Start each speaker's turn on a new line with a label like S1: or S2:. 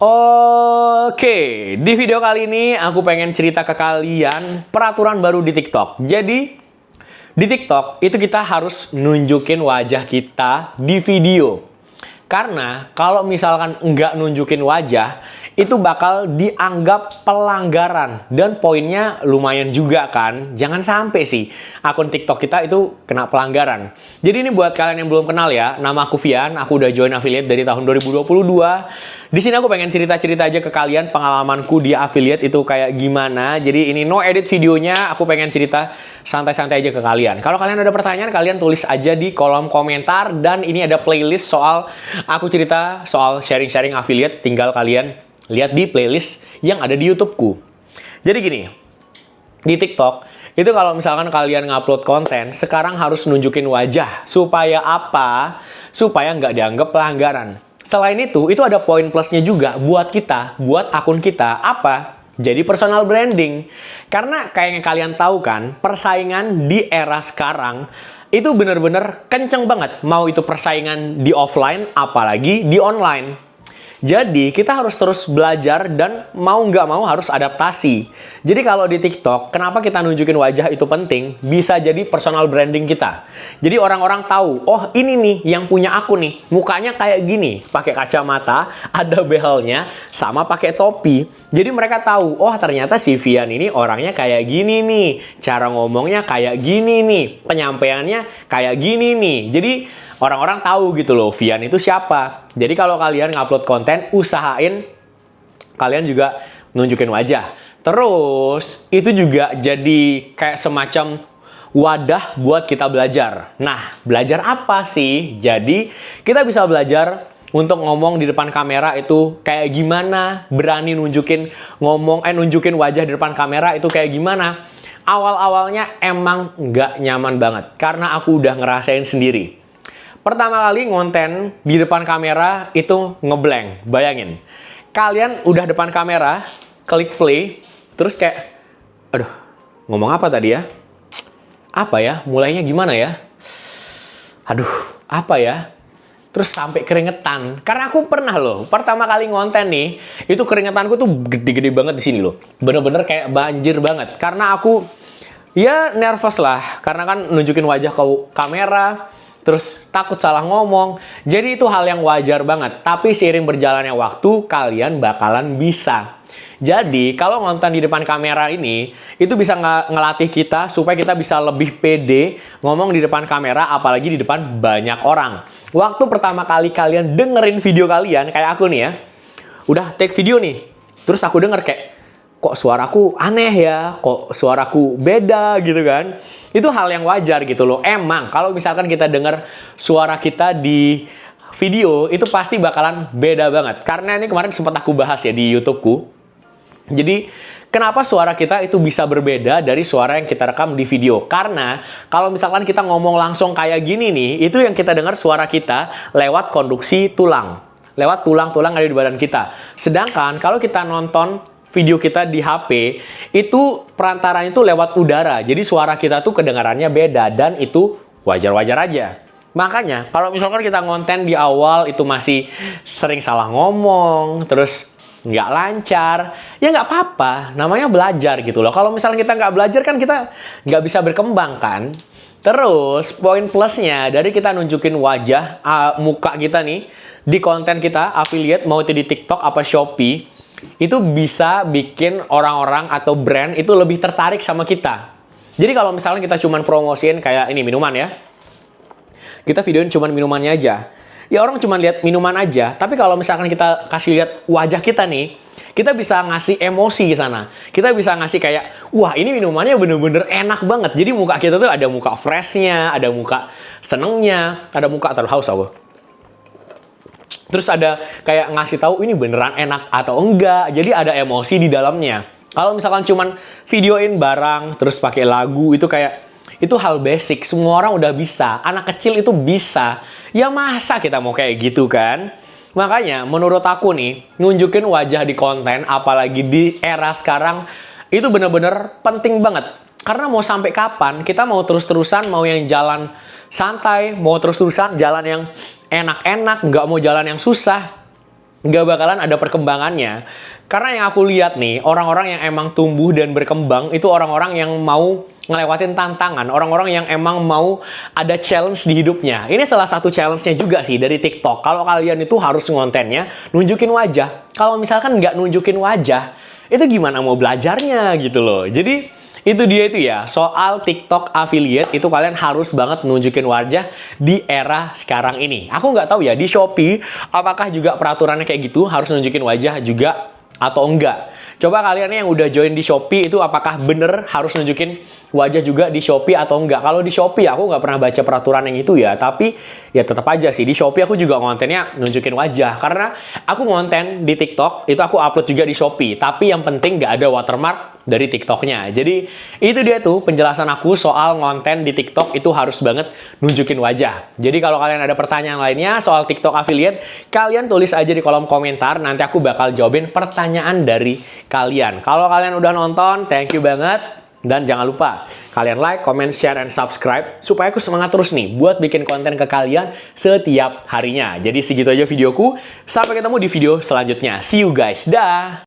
S1: Oke, di video kali ini aku pengen cerita ke kalian peraturan baru di TikTok. Jadi, di TikTok itu kita harus nunjukin wajah kita di video. Karena kalau misalkan nggak nunjukin wajah, itu bakal dianggap pelanggaran. Dan poinnya lumayan juga kan. Jangan sampai sih akun TikTok kita itu kena pelanggaran. Jadi ini buat kalian yang belum kenal ya, nama aku Vian, aku udah join affiliate dari tahun 2022. Di sini aku pengen cerita-cerita aja ke kalian pengalamanku di affiliate itu kayak gimana. Jadi ini no edit videonya, aku pengen cerita santai-santai aja ke kalian. Kalau kalian ada pertanyaan, kalian tulis aja di kolom komentar. Dan ini ada playlist soal aku cerita soal sharing-sharing affiliate. Tinggal kalian lihat di playlist yang ada di YouTubeku. Jadi gini, di TikTok itu kalau misalkan kalian ngupload konten, sekarang harus nunjukin wajah. Supaya apa? Supaya nggak dianggap pelanggaran. Selain itu ada poin plusnya juga buat kita, buat akun kita, apa? Jadi personal branding. Karena kayak yang kalian tahu kan, persaingan di era sekarang itu bener-bener kenceng banget. Mau itu persaingan di offline, apalagi di online. Jadi kita harus terus belajar dan mau nggak mau harus adaptasi. Jadi kalau di TikTok, kenapa kita nunjukin wajah itu penting? Bisa jadi personal branding kita. Jadi orang-orang tahu, oh ini nih yang punya aku nih, mukanya kayak gini, pakai kacamata, ada behelnya, sama pakai topi. Jadi mereka tahu, oh ternyata si Vian ini orangnya kayak gini nih, cara ngomongnya kayak gini nih, penyampaiannya kayak gini nih. Jadi orang-orang tahu gitu loh, Vian itu siapa. Jadi kalau kalian ngupload konten, usahain kalian juga nunjukin wajah. Terus, itu juga jadi kayak semacam wadah buat kita belajar. Nah, belajar apa sih? Jadi, kita bisa belajar untuk ngomong di depan kamera itu kayak gimana, berani nunjukin nunjukin wajah di depan kamera itu kayak gimana. Awal-awalnya emang nggak nyaman banget, karena aku udah ngerasain sendiri. Pertama kali ngonten di depan kamera itu ngeblank. Bayangin, kalian udah depan kamera, klik play, terus kayak, aduh, ngomong apa tadi ya? Apa ya? Mulainya gimana ya? Aduh, apa ya? Terus sampai keringetan. Karena aku pernah loh, pertama kali ngonten nih, itu keringetanku tuh gede-gede banget di sini loh. Bener-bener kayak banjir banget. Karena aku, ya nervous lah. Karena kan nunjukin wajah ke kamera, terus takut salah ngomong. Jadi itu hal yang wajar banget. Tapi seiring berjalannya waktu, kalian bakalan bisa. Jadi kalau ngonten di depan kamera ini, itu bisa ngelatih kita supaya kita bisa lebih pede ngomong di depan kamera, apalagi di depan banyak orang. Waktu pertama kali kalian dengerin video kalian, kayak aku nih ya, udah take video nih, terus aku denger kayak, kok suaraku aneh ya, kok suaraku beda gitu kan. Itu hal yang wajar gitu loh. Emang kalau misalkan kita dengar suara kita di video, itu pasti bakalan beda banget. Karena ini kemarin sempat aku bahas ya di YouTubeku. Jadi kenapa suara kita itu bisa berbeda dari suara yang kita rekam di video? Karena kalau misalkan kita ngomong langsung kayak gini nih, itu yang kita dengar suara kita lewat konduksi tulang. Lewat tulang-tulang ada di badan kita. Sedangkan kalau kita nonton video kita di HP, itu perantaranya itu lewat udara. Jadi suara kita tuh kedengarannya beda, dan itu wajar-wajar aja. Makanya, kalau misalkan kita ngonten di awal itu masih sering salah ngomong, terus nggak lancar, ya nggak apa-apa. Namanya belajar gitu loh. Kalau misalnya kita nggak belajar kan kita nggak bisa berkembang kan. Terus, poin plusnya dari kita nunjukin wajah, muka kita nih, di konten kita, affiliate, mau itu di TikTok apa Shopee, itu bisa bikin orang-orang atau brand itu lebih tertarik sama kita. Jadi kalau misalnya kita cuman promosiin kayak ini minuman ya, kita videoin cuman minumannya aja, ya orang cuman lihat minuman aja. Tapi kalau misalkan kita kasih lihat wajah kita nih, kita bisa ngasih emosi di sana. Kita bisa ngasih kayak, wah ini minumannya bener-bener enak banget. Jadi muka kita tuh ada muka freshnya, ada muka senengnya, ada muka terhaus aku. Terus ada kayak ngasih tahu ini beneran enak atau enggak. Jadi ada emosi di dalamnya. Kalau misalkan cuman videoin barang terus pakai lagu, itu kayak, itu hal basic. Semua orang udah bisa. Anak kecil itu bisa. Ya masa kita mau kayak gitu kan? Makanya menurut aku nih, nunjukin wajah di konten, apalagi di era sekarang, itu bener-bener penting banget. Karena mau sampai kapan, kita mau terus-terusan, mau yang jalan santai, mau terus-terusan jalan yang enak-enak, nggak mau jalan yang susah. nggak bakalan ada perkembangannya. Karena yang aku lihat nih, orang-orang yang emang tumbuh dan berkembang itu orang-orang yang mau ngelewatin tantangan, orang-orang yang emang mau ada challenge di hidupnya. Ini salah satu challenge-nya juga sih dari TikTok. Kalau kalian itu harus ngontennya nunjukin wajah. Kalau misalkan nggak nunjukin wajah, itu gimana mau belajarnya gitu loh. Jadi itu dia itu ya, soal TikTok affiliate itu kalian harus banget nunjukin wajah di era sekarang ini. Aku nggak tahu ya, di Shopee apakah juga peraturannya kayak gitu, harus nunjukin wajah juga atau enggak. Coba kalian yang udah join di Shopee itu apakah bener harus nunjukin wajah juga di Shopee atau enggak. Kalau di Shopee aku nggak pernah baca peraturan yang itu ya, tapi ya tetap aja sih di Shopee aku juga kontennya nunjukin wajah. Karena aku ngonten di TikTok, itu aku upload juga di Shopee. Tapi yang penting nggak ada watermark dari TikToknya. Jadi itu dia tuh penjelasan aku soal konten di TikTok itu harus banget nunjukin wajah. Jadi kalau kalian ada pertanyaan lainnya soal TikTok affiliate, kalian tulis aja di kolom komentar. Nanti aku bakal jawabin pertanyaan dari kalian. Kalau kalian udah nonton, thank you banget. Dan jangan lupa, kalian like, comment, share, and subscribe supaya aku semangat terus nih buat bikin konten ke kalian setiap harinya. Jadi segitu aja videoku. Sampai ketemu di video selanjutnya. See you guys. Dah!